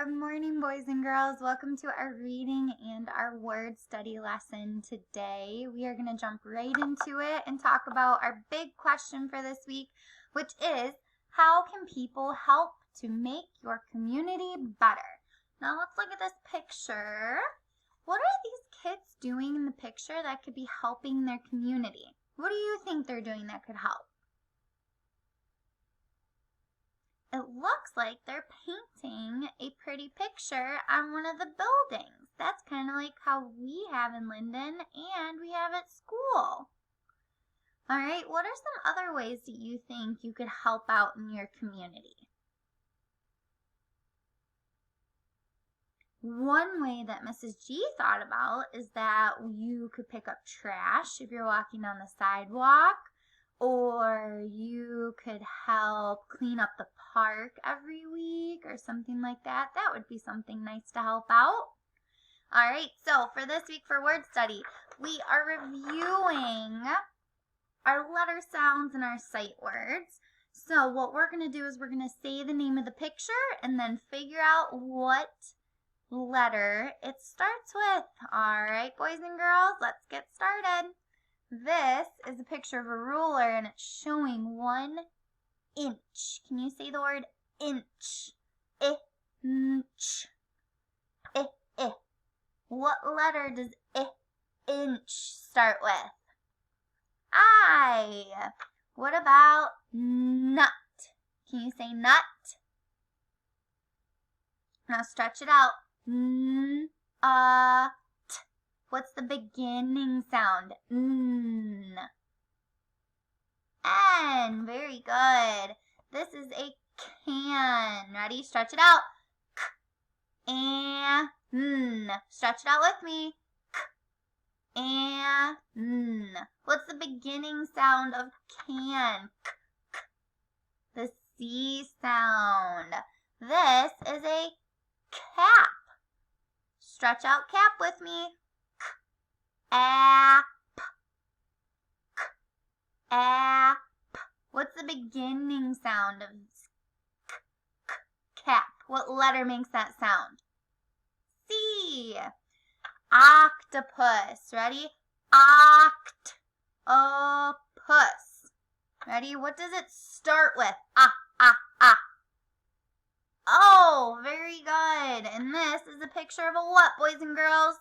Good morning, boys and girls. Welcome to our reading and our word study lesson today. We are going to jump right into it and talk about our big question for this week, which is, how can people help to make your community better? Now let's look at this picture. What are these kids doing in the picture that could be helping their community? What do you think they're doing that could help? It looks like they're painting a pretty picture on one of the buildings. That's kind of like how we have in Linden and we have at school. All right, what are some other ways that you think you could help out in your community? One way that Mrs. G thought about is that you could pick up trash if you're walking on the sidewalk, or you could help clean up the park every week or something like that. That would be something nice to help out. All right, so for this week for word study, we are reviewing our letter sounds and our sight words. So what we're going to do is we're going to say the name of the picture and then figure out what letter it starts with. All right, boys and girls, let's get started. This is a picture of a ruler and it's showing 1 inch. Can you say the word inch? Inch. I. What letter does inch start with? I. What about nut? Can you say nut? Now stretch it out. What's the beginning sound? N. N. Very good. This is a can. Ready? Stretch it out. K. N. Stretch it out with me. K. N. What's the beginning sound of can? K. K. The C sound. This is a cap. Stretch out cap with me. App. App. What's the beginning sound of cap? What letter makes that sound? C. Octopus. Ready? Octopus. Ready? What does it start with? Oh, very good. And this is a picture of a what, boys and girls?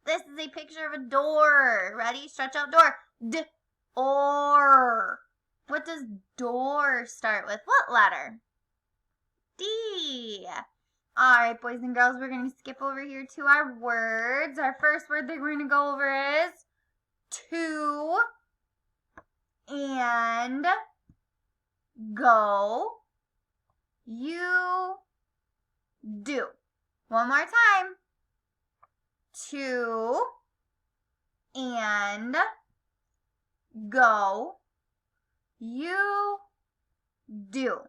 This is a picture of a door. Ready? Stretch out door. D-or. What does door start with? What letter? D. All right, boys and girls, we're going to skip over here to our words. Our first word that we're going to go over is to and go. You do. One more time. To and go. You do.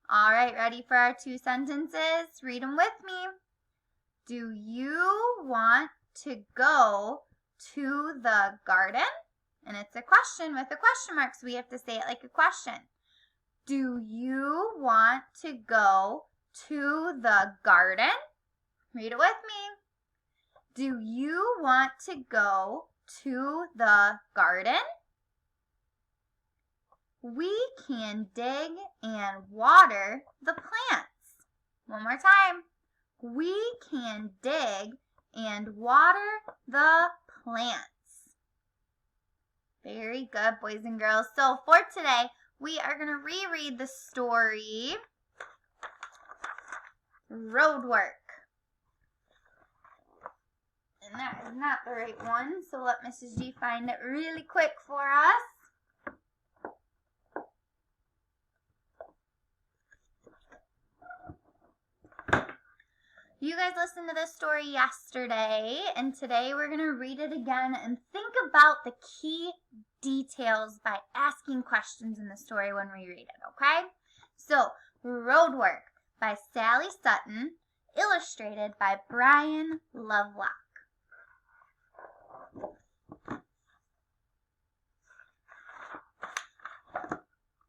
All right, ready for our 2 sentences? Read them with me. Do you want to go to the garden? And it's a question with a question mark, so we have to say it like a question. Do you want to go to the garden? Read it with me. Do you want to go to the garden? We can dig and water the plants. One more time. We can dig and water the plants. Very good, boys and girls. So for today, we are going to reread the story, Road Work. And that is not the right one, so let Mrs. G find it really quick for us. You guys listened to this story yesterday, and today we're going to read it again and think about the key details by asking questions in the story when we read it, okay? So, Road Work by Sally Sutton, illustrated by Brian Lovelock.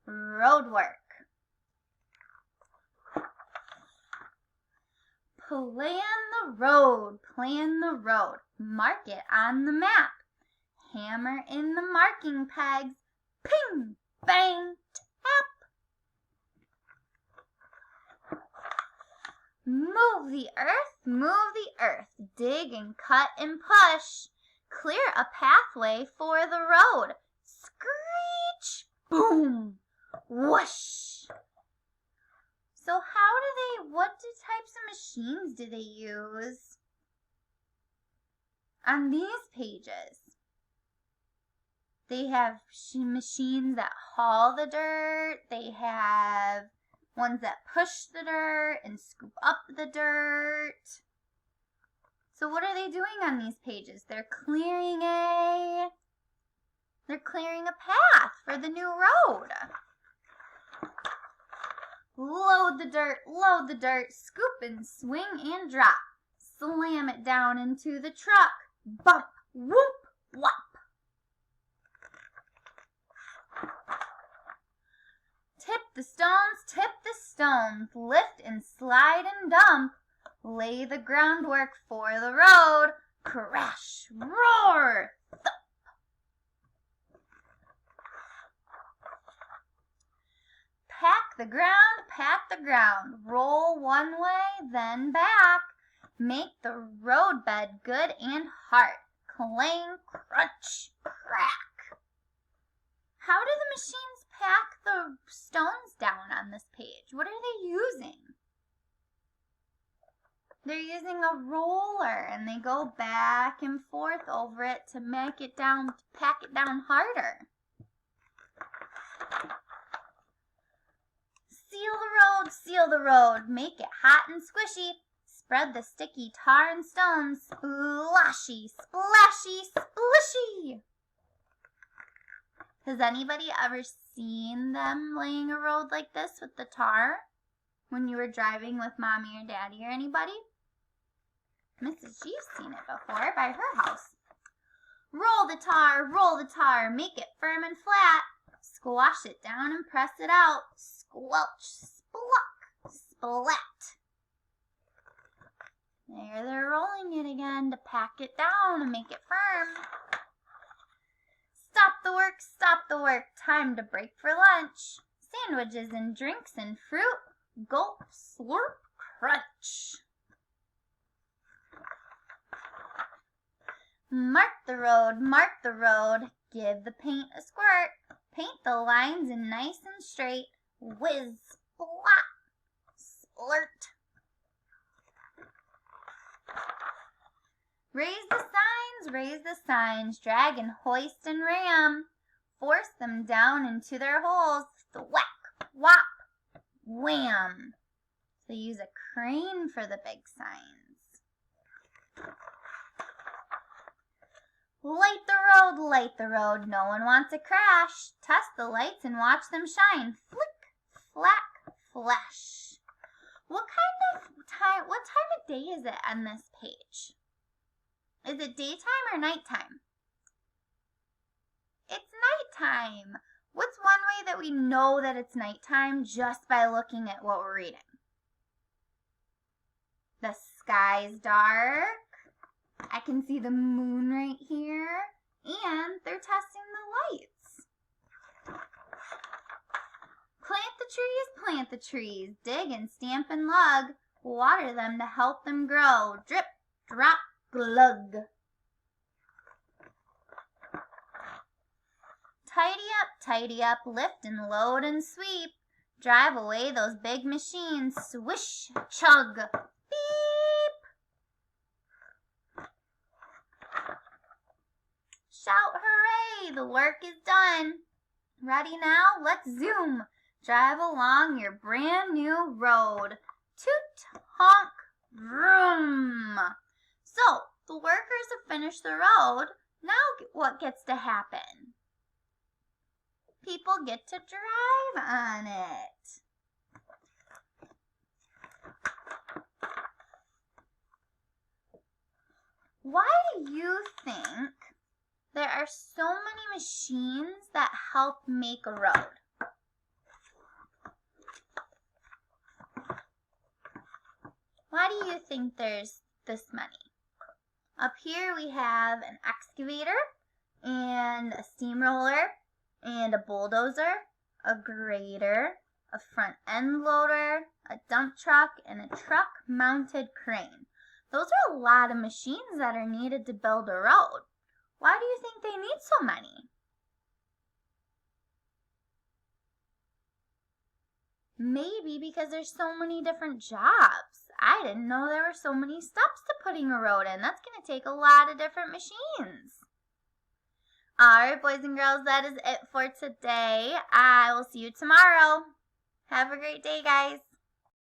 Road Work. plan the road, mark it on the map. Hammer in the marking pegs, ping, bang, tap. Move the earth, dig and cut and push. Clear a pathway for the road. Screech, boom, whoosh. So what types of machines do they use on these pages? They have machines that haul the dirt. They have ones that push the dirt and scoop up the dirt. So what are they doing on these pages? They're clearing a path for the new road. Load the dirt, scoop and swing and drop. Slam it down into the truck. Bump, whoop, whop. Tip the stones, lift and slide and dump. Lay the groundwork for the road. Crash, roar, thump. Pack the ground. Roll one way, then back. Make the roadbed good and hard. Clang, crunch, crack. How do the machines pack the stones down on this page? What are they using? They're using a roller, and they go back and forth over it to pack it down harder. Seal the road, make it hot and squishy. Spread the sticky tar and stones, splashy, splashy, splishy. Has anybody ever seen them laying a road like this with the tar? When you were driving with mommy or daddy or anybody? Mrs. G's seen it before by her house. Roll the tar, make it firm and flat. Squash it down and press it out. Squelch, spluck, splat. There they're rolling it again to pack it down and make it firm. Stop the work, time to break for lunch. Sandwiches and drinks and fruit. Gulp, slurp, crunch. Mark the road, give the paint a squirt. Paint the lines in nice and straight. Whiz, splat, splurt. Raise the signs, drag and hoist and ram. Force them down into their holes. Thwack, whop, wham. So use a crane for the big signs. Light the road, no one wants a crash. Test the lights and watch them shine. Flick, flack, flash. What time of day is it on this page? Is it daytime or nighttime? It's nighttime. What's one way that we know that it's nighttime just by looking at what we're reading? The sky's dark. I can see the moon right here. And they're testing the lights. Plant the trees. Dig and stamp and lug. Water them to help them grow. Drip, drop, glug. Tidy up, lift and load and sweep. Drive away those big machines. Swish, chug, beep. Shout hooray, the work is done. Ready now? Let's zoom. Drive along your brand new road. Toot, honk, vroom. So, the workers have finished the road. Now what gets to happen? People get to drive on it. Why do you think there are so many machines that help make a road? Why do you think there's this many? Up here we have an excavator and a steamroller and a bulldozer, a grader, a front end loader, a dump truck, and a truck mounted crane. Those are a lot of machines that are needed to build a road. Why do you think they need so many? Maybe because there's so many different jobs. I didn't know there were so many steps to putting a road in. That's going to take a lot of different machines. Alright, boys and girls, that is it for today. I will see you tomorrow. Have a great day, guys.